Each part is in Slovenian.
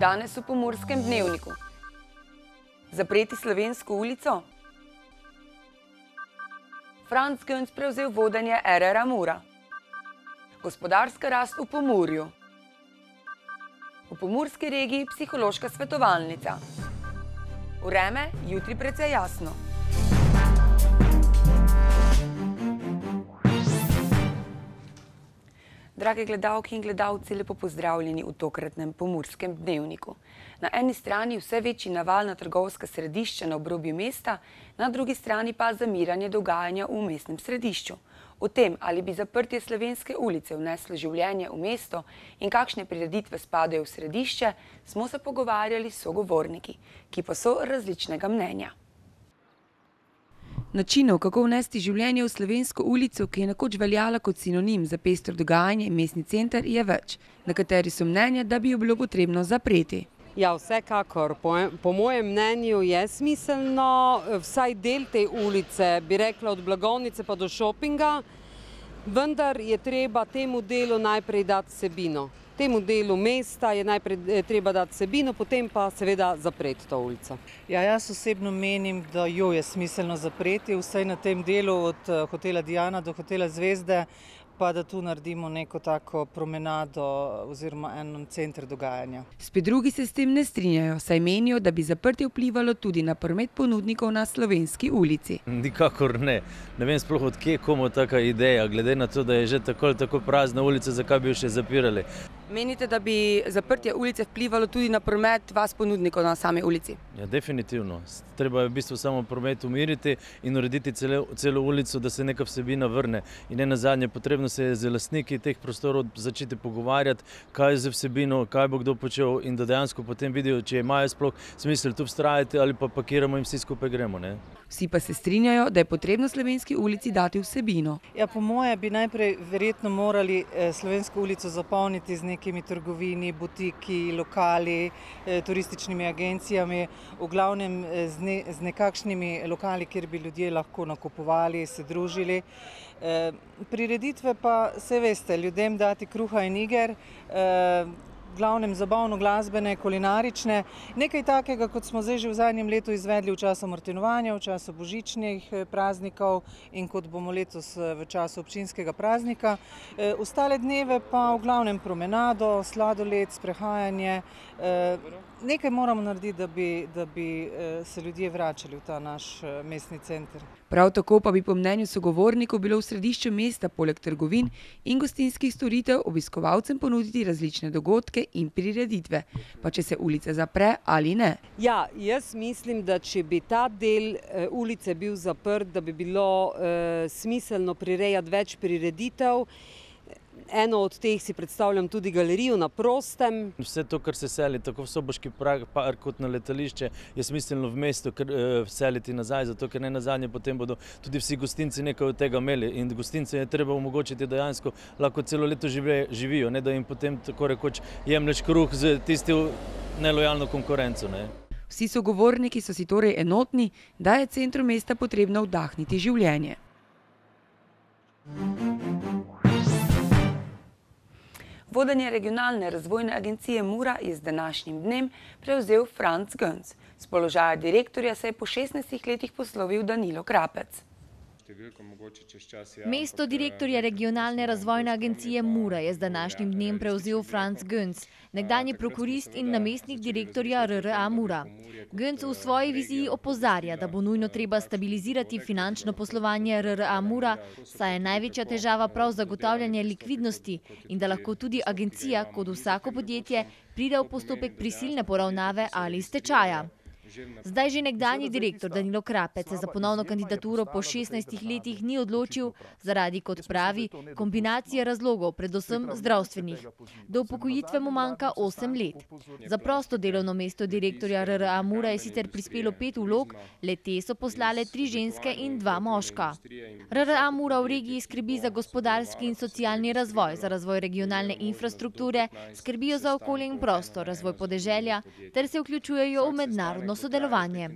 Danes v Pomurskem dnevniku. Zapreti Slovensko ulico? Franc Gönc prevzel vodenje RR Mura. Gospodarska rast v Pomurju. V pomurski regiji psihološka svetovalnica. Vreme jutri precej jasno. Drage gledalke in gledalci, lepo pozdravljeni v tokratnem Pomurskem dnevniku. Na eni strani vse večji navalna trgovska središča na obrobju mesta, na drugi strani pa zamiranje dogajanja v mestnem središču. O tem, ali bi zaprtje Slovenske ulice vneslo življenje v mesto in kakšne prireditve spadajo v središče, smo se pogovarjali s sogovorniki, ki pa so različnega mnenja. Načinov, kako vnesti življenje v Slovensko ulico, ki je nekoč veljala kot sinonim za pestro dogajanje in mestni center, je več. Nekateri so mnenja, da bi jo bilo potrebno zapreti. Ja, vsekakor. Po mojem mnenju je smiselno vsaj del te ulice, bi rekla od Blagovnice pa do šopinga, vendar je treba temu delu najprej dati vsebino. Temu delu mesta je najprej treba dati vsebino, potem pa seveda zapreti to ulico. Ja, jaz osebno menim, da jo je smiselno zapreti, vsaj na tem delu od hotela Diana do hotela Zvezde, pa da tu naredimo neko tako promenado oziroma en center dogajanja. Spet drugi se s tem ne strinjajo, saj menijo, da bi zaprtje vplivalo tudi na promet ponudnikov na Slovenski ulici. Nikakor ne. Ne vem sploh od kje komu taka ideja, glede na to, da je že tako ali tako prazna ulica, zakaj bi jo še zapirali. Menite, da bi zaprtje ulice vplivalo tudi na promet vas ponudnikov na sami ulici? Ja, definitivno. Treba je v bistvu samo promet umiriti in urediti celo ulico, da se neka vsebina vrne. In ne nazadnje, potrebno se je z lastniki teh prostorov začeti pogovarjati, kaj je z vsebino, kaj bo kdo počel in da dejansko potem vidijo, če imajo sploh smisel tu vztrajati ali pa pakiramo in vsi skupaj gremo. Ne? Vsi pa se strinjajo, da je potrebno Slovenski ulici dati vsebino. Ja, po moje bi najprej verjetno morali Slovensko ulico zapolniti z nekimi trgovini, butiki, lokali, turističnimi agencijami, v glavnem z nekakšnimi lokali, kjer bi ljudje lahko nakupovali, se družili. Prireditve pa, se veste, ljudem dati kruha in iger, v glavnem zabavno glasbene, kulinarične, nekaj takega, kot smo zdaj že v zadnjem letu izvedli v času martinovanja, v času božičnih praznikov in kot bomo letos v času občinskega praznika. Ostale dneve pa v glavnem promenado, sladoled, sprehajanje. Nekaj moramo narediti, da bi se ljudje vračali v ta naš mestni center. Prav tako pa bi po mnenju sogovornikov bilo v središču mesta poleg trgovin in gostinskih storitev obiskovalcem ponuditi različne dogodke in prireditve, pa če se ulica zapre ali ne. Ja, jaz mislim, da če bi ta del ulice bil zaprt, da bi bilo smiselno prirejati več prireditev. Eno od teh si predstavljam tudi galerijo na prostem. Vse to, kar se seli, tako v Soboški park kot na letališče, je smiselno v mestu seliti nazaj, zato ker ne nazadnje potem bodo tudi vsi gostinci nekaj od tega imeli in gostince je treba omogočiti, da dejansko lahko celo leto živijo, ne da jim potem tako rekoč jemlješ kruh z tisto nelojalno konkurenco. Ne. Vsi sogovorniki so si torej enotni, da je centru mesta potrebno vdahniti življenje. Vodenje regionalne razvojne agencije Mura je z današnjim dnem prevzel Franc Gönc. Z položaja direktorja se je po 16 letih poslovil Danilo Krapec. Mesto direktorja regionalne razvojne agencije Mura je z današnjim dnem prevzel Franc Gönc, nekdanji prokurist in namestnik direktorja RR Mura. Gönc v svoji viziji opozarja, da bo nujno treba stabilizirati finančno poslovanje RR Mura, saj je največja težava prav zagotavljanje likvidnosti in da lahko tudi agencija, kot vsako podjetje, pride v postopek prisilne poravnave ali stečaja. Zdaj že nekdanji direktor Danilo Krapec se za ponovno kandidaturo po 16 letih ni odločil zaradi, kot pravi, kombinacije razlogov, predvsem zdravstvenih. Do upokojitve mu manjka 8 let. Za prosto delovno mesto direktorja RR Mura je sicer prispelo 5 vlog, le te so poslale 3 ženske in 2 moška. RR Mura v regiji skrbi za gospodarski in socialni razvoj, za razvoj regionalne infrastrukture, skrbijo za okolje in prostor, razvoj podeželja ter se vključujejo v mednarodno sodelovanje.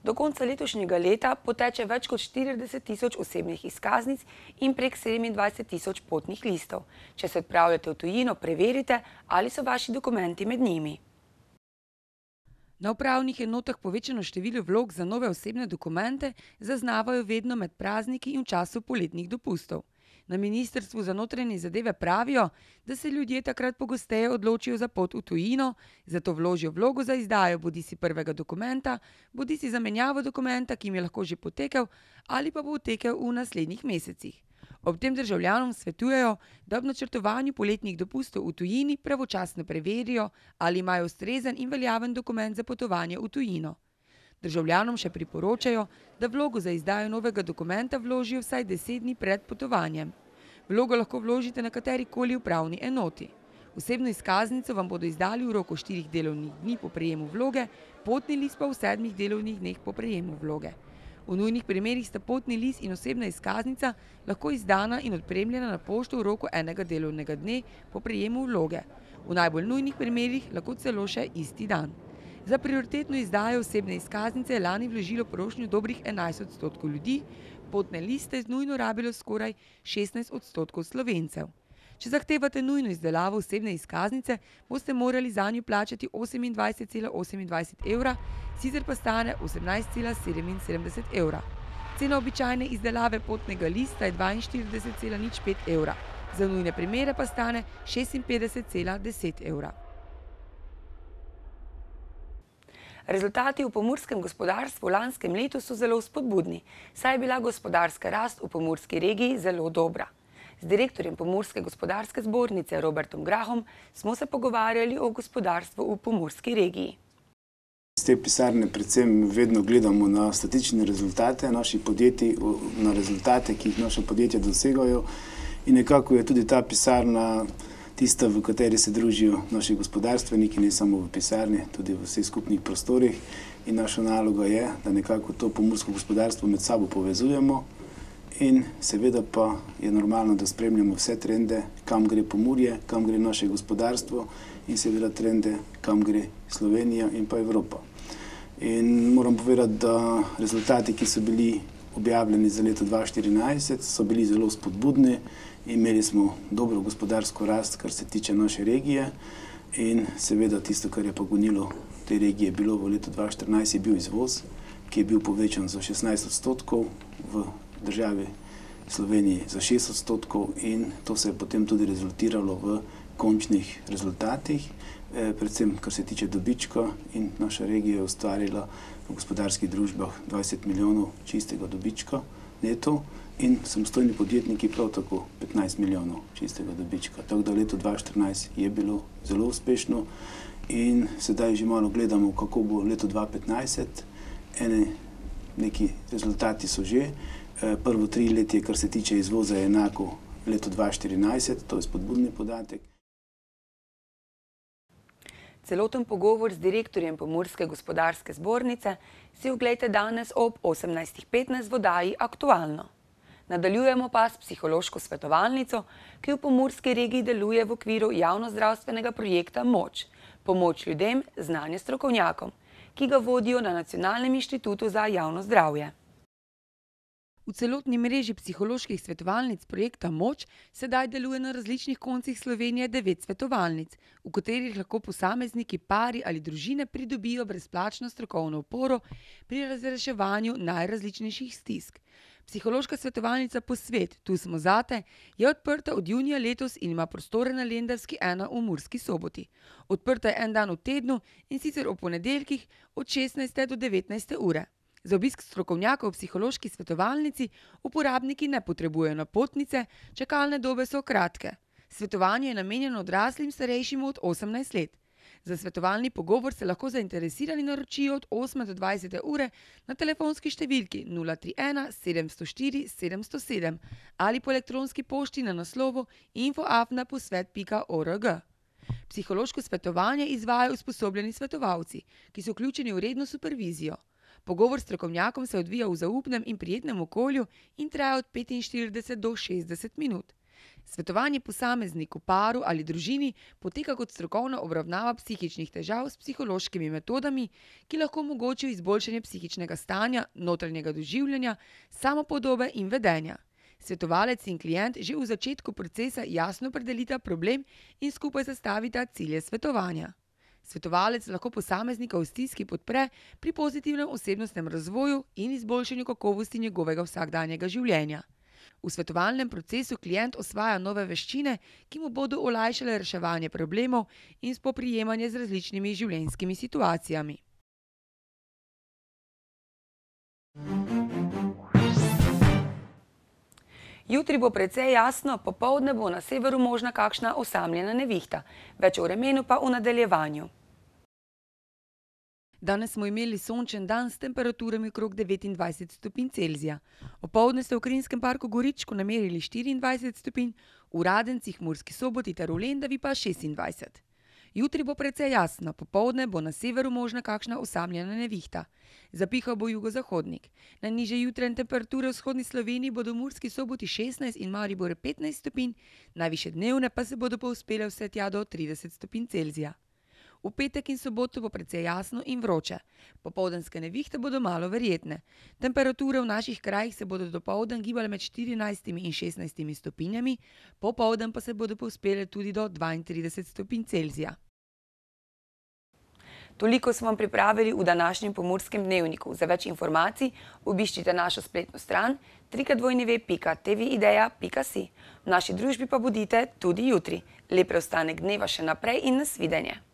Do konca letošnjega leta poteče več kot 40 tisoč osebnih izkaznic in prek 27 tisoč potnih listov. Če se odpravljate v tujino, preverite, ali so vaši dokumenti med njimi. Na upravnih enotah povečano število vlog za nove osebne dokumente zaznavajo vedno med prazniki in v času poletnih dopustov. Na Ministrstvu za notranje zadeve pravijo, da se ljudje takrat pogosteje odločijo za pot v tujino, zato vložijo vlogo za izdajo bodisi prvega dokumenta, bodisi za menjavo dokumenta, ki jim je lahko že potekel ali pa bo potekel v naslednjih mesecih. Ob tem državljanom svetujejo, da ob načrtovanju poletnih dopustov v tujini pravočasno preverijo, ali imajo ustrezen in veljaven dokument za potovanje v tujino. Državljanom še priporočajo, da vlogo za izdajo novega dokumenta vložijo vsaj 10 dni pred potovanjem. Vlogo lahko vložite na katerikoli upravni enoti. Osebno izkaznico vam bodo izdali v roku 4 delovnih dni po prejemu vloge, potni list pa v 7 delovnih dneh po prejemu vloge. V nujnih primerih sta potni list in osebna izkaznica lahko izdana in odpremljena na pošto v roku 1 delovnega dne po prejemu vloge. V najbolj nujnih primerih lahko celo še isti dan. Za prioritetno izdajo osebne izkaznice je lani vložilo prošnjo dobrih 11% ljudi, potne liste je nujno rabilo skoraj 16% Slovencev. Če zahtevate nujno izdelavo osebne izkaznice, boste morali zanjo plačati 28,28 evra, sicer pa stane 18,77 evra. Cena običajne izdelave potnega lista je 42,05 evra, za nujne primere pa stane 56,10 evra. Rezultati v pomurskem gospodarstvu v lanskem letu so zelo spodbudni, saj je bila gospodarska rast v pomurski regiji zelo dobra. Z direktorjem Pomurske gospodarske zbornice Robertom Grahom smo se pogovarjali o gospodarstvu v pomurski regiji. Z te pisarne predvsem vedno gledamo na statistične rezultate naših podjetij, na rezultate, ki jih naša podjetja dosegajo, in nekako je tudi ta pisarna tista, v kateri se družijo naši gospodarstveniki, ne samo v pisarni, tudi v vseh skupnih prostorih. In naša naloga je, da nekako to pomursko gospodarstvo med sabo povezujemo in seveda pa je normalno, da spremljamo vse trende, kam gre Pomurje, kam gre naše gospodarstvo in seveda trende, kam gre Slovenija in pa Evropa. In moram povedati, da rezultati, ki so bili objavljeni za leto 2014, so bili zelo spodbudni. Imeli smo dobro gospodarsko rast, kar se tiče naše regije, in seveda tisto, kar je pa gonilo te regije bilo v letu 2014, je bil izvoz, ki je bil povečan za 16%, v državi Sloveniji za 6%, in to se je potem tudi rezultiralo v končnih rezultatih, predvsem kar se tiče dobička, in naša regija je ustvarila v gospodarskih družbah 20 milijonov čistega dobička neto in samostojni podjetniki prav tako 15 milijonov čistega dobička. Tako da leto 2014 je bilo zelo uspešno in sedaj že malo gledamo, kako bo leto 2015. Neki rezultati so že. Prvo 3 letje, kar se tiče izvoza, je enako leto 2014, to je spodbudni podatek. Celoten pogovor z direktorjem Pomurske gospodarske zbornice si oglejte danes ob 18:15 v oddaji Aktualno. Nadaljujemo pa s psihološko svetovalnico, ki v pomurski regiji deluje v okviru javnozdravstvenega projekta Moč. Pomoč ljudem, znanje strokovnjakom, ki ga vodijo na Nacionalnem inštitutu za javno zdravje. V celotni mreži psiholoških svetovalnic projekta Moč sedaj deluje na različnih koncih Slovenije 9 svetovalnic, v katerih lahko posamezniki, pari ali družine pridobijo brezplačno strokovno oporo pri razreševanju najrazličnejših stisk. Psihološka svetovalnica Posvet, tu smo zate, je odprta od junija letos in ima prostore na Lendavski 1 v Murski Soboti. Odprta je en dan v tednu, in sicer ob ponedeljkih od 16. do 19. ure. Za obisk strokovnjakov v psihološki svetovalnici uporabniki ne potrebujejo napotnice, čakalne dobe so kratke. Svetovanje je namenjeno odraslim starejšim od 18 let. Za svetovalni pogovor se lahko zainteresirani naročijo od 8. do 20. ure na telefonski številki 031 704 707 ali po elektronski pošti na naslovu info@posvet.org. Psihološko svetovanje izvajajo usposobljeni svetovalci, ki so vključeni v redno supervizijo. Pogovor s strokovnjakom se odvija v zaupnem in prijetnem okolju in traja od 45 do 60 minut. Svetovanje posamezniku, paru ali družini poteka kot strokovna obravnava psihičnih težav s psihološkimi metodami, ki lahko omogočijo izboljšanje psihičnega stanja, notranjega doživljanja, samopodobe in vedenja. Svetovalec in klient že v začetku procesa jasno opredelita problem in skupaj zastavita cilje svetovanja. Svetovalec lahko posameznika v stiski podpre pri pozitivnem osebnostnem razvoju in izboljšanju kakovosti njegovega vsakdanjega življenja. V svetovalnem procesu klient osvaja nove veščine, ki mu bodo olajšale reševanje problemov in spoprijemanje z različnimi življenjskimi situacijami. Jutri bo precej jasno, popoldne bo na severu možna kakšna osamljena nevihta, več o vremenu pa v nadaljevanju. Danes smo imeli sončen dan s temperaturami okrog 29 stopinj Celzija. Opoldne ste v Krinskem parku Goričko namerili 24 stopinj, v Radencih, Murski Soboti ter v Lendavi pa 26. Jutri bo precej jasno, popoldne bo na severu možna kakšna osamljena nevihta. Zapihal bo jugozahodnik. Najnižje jutranje temperature v vzhodni Sloveniji bodo v Murski Soboti 16 in Mariboru 15 stopinj, najvišje dnevne pa se bodo povzpele vse tja do 30 stopinj Celzija. V petek in soboto bo precej jasno in vroče. Popoldanske nevihte bodo malo verjetne. Temperature v naših krajih se bodo dopoldan gibale med 14 in 16 stopinjami, popoldan pa se bodo povzpele tudi do 32 stopinj Celzija. Toliko smo vam pripravili v današnjem Pomurskem dnevniku. Za več informacij obiščite našo spletno stran www.tvideja.si. V naši družbi pa bodite tudi jutri. Lep preostanek dneva še naprej in nasvidenje.